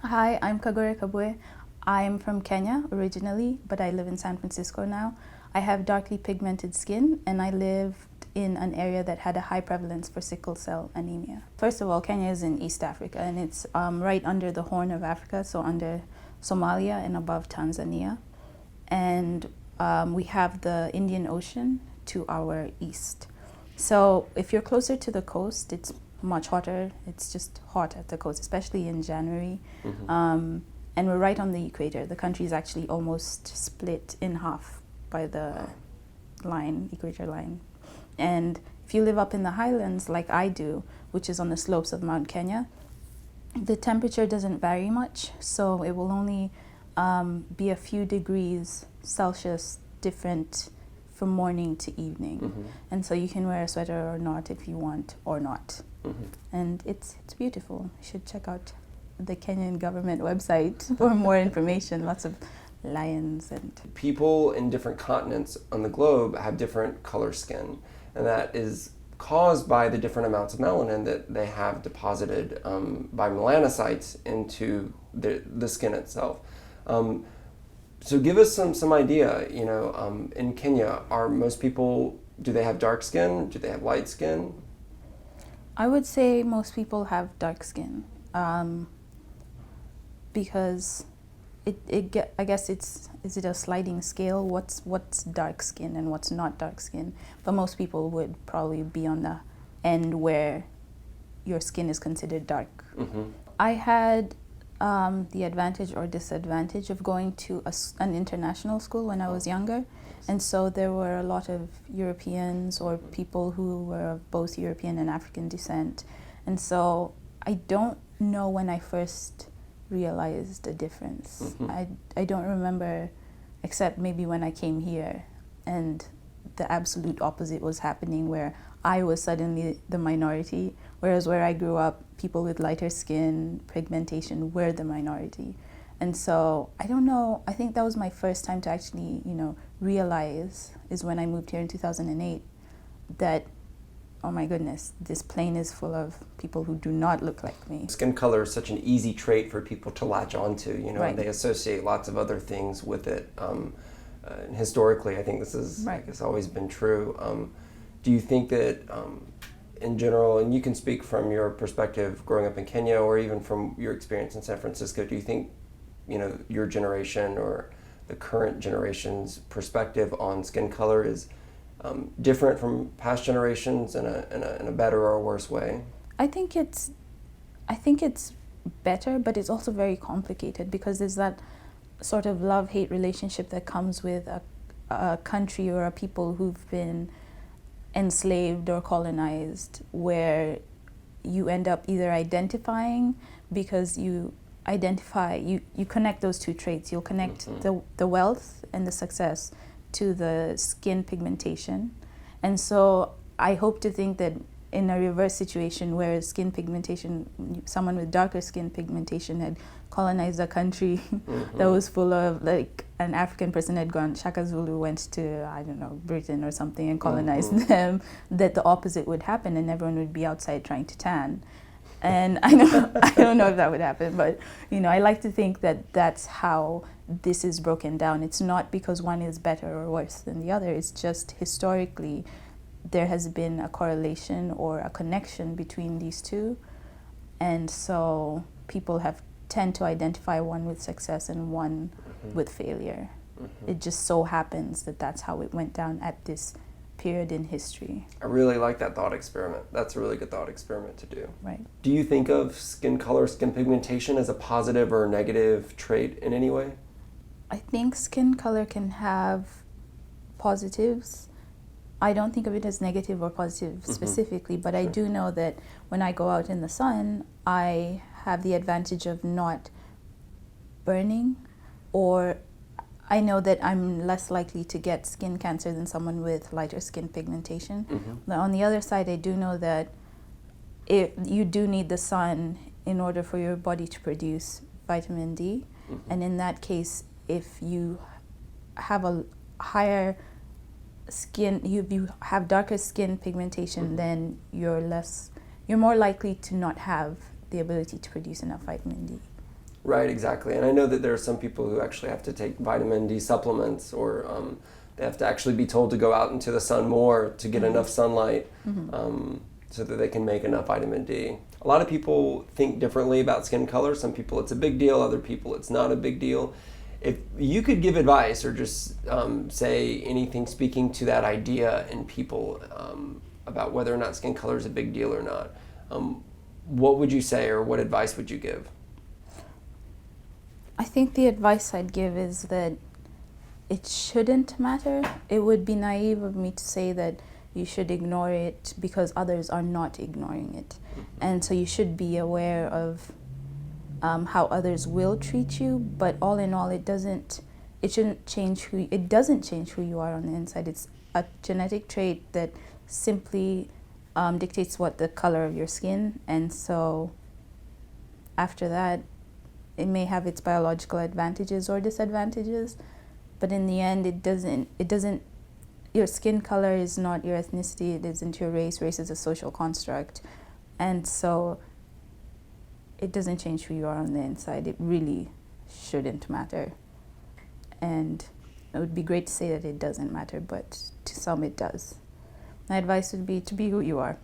Hi, I'm Kagure Kabue. I'm from Kenya originally, but I live in San Francisco now. I have darkly pigmented skin and I lived in an area that had a high prevalence for sickle cell anemia. First of all, Kenya is in East Africa and it's right under the Horn of Africa, so under Somalia and above Tanzania. And we have the Indian Ocean to our east. So if you're closer to the coast, it's much hotter. It's just hot at the coast, especially in January. And we're right on the equator. The country is actually almost split in half by the equator line. And if you live up in the highlands like I do, which is on the slopes of Mount Kenya, the temperature doesn't vary much. So it will only be a few degrees Celsius different from morning to evening. And so you can wear a sweater or not if you want or not. And it's beautiful. You should check out the Kenyan government website for more information. Lots of lions and... People in different continents on the globe have different color skin, and that is caused by the different amounts of melanin that they have deposited by melanocytes into the skin itself. So give us some idea, in Kenya, are most people, do they have dark skin? Do they have light skin? I would say most people have dark skin because I guess is it a sliding scale? What's dark skin and what's not dark skin? But most people would probably be on the end where your skin is considered dark. I had the advantage or disadvantage of going to an international school when I was younger. And so there were a lot of Europeans or people who were of both European and African descent. And so I don't know when I first realized the difference. I don't remember, except maybe when I came here and the absolute opposite was happening, where I was suddenly the minority, whereas where I grew up, people with lighter skin, pigmentation were the minority. And so I don't know, I think that was my first time to actually, realize, is when I moved here in 2008, that, oh my goodness, this plane is full of people who do not look like me. Skin color is such an easy trait for people to latch onto, Right. They associate lots of other things with it. And historically, I think this is, Right. it's always been true. Do you think that, in general, and you can speak from your perspective growing up in Kenya or even from your experience in San Francisco, do you think, your generation or the current generation's perspective on skin color is different from past generations in a better or worse way? I think it's better, but it's also very complicated because there's that sort of love-hate relationship that comes with a country or a people who've been enslaved or colonized, where you end up either identifying because you connect those two traits. You'll connect the wealth and the success to the skin pigmentation. And so I hope to think that in a reverse situation where skin pigmentation, someone with darker skin pigmentation had colonized a country that was full of, like, an African person had gone, Shaka Zulu went to, I don't know, Britain or something and colonized them, that the opposite would happen and everyone would be outside trying to tan. And I don't know if that would happen, but I like to think that that's how this is broken down. It's not because one is better or worse than the other. It's just historically there has been a correlation or a connection between these two, and so people tend to identify one with success and one with failure. It just so happens that that's how it went down at this period in history. I really like that thought experiment. That's a really good thought experiment to do. Right. Do you think of skin color, skin pigmentation as a positive or negative trait in any way? I think skin color can have positives. I don't think of it as negative or positive specifically, but I do know that when I go out in the sun, I have the advantage of not burning, or I know that I'm less likely to get skin cancer than someone with lighter skin pigmentation. But on the other side, I do know that you do need the sun in order for your body to produce vitamin D. And in that case, if you have a higher skin, you have darker skin pigmentation, then you're more likely to not have the ability to produce enough vitamin D. Right, exactly. And I know that there are some people who actually have to take vitamin D supplements, or they have to actually be told to go out into the sun more to get enough sunlight, so that they can make enough vitamin D. A lot of people think differently about skin color. Some people it's a big deal, other people it's not a big deal. If you could give advice or just say anything speaking to that idea in people about whether or not skin color is a big deal or not, what would you say, or what advice would you give? I think the advice I'd give is that it shouldn't matter. It would be naive of me to say that you should ignore it because others are not ignoring it. And so you should be aware of how others will treat you, but all in all, it doesn't change who you are on the inside. It's a genetic trait that simply dictates what the color of your skin, and so after that, it may have its biological advantages or disadvantages, but in the end, it doesn't, your skin color is not your ethnicity, it isn't your race. Race is a social construct, and so it doesn't change who you are on the inside. It really shouldn't matter. And it would be great to say that it doesn't matter, but to some it does. My advice would be to be who you are.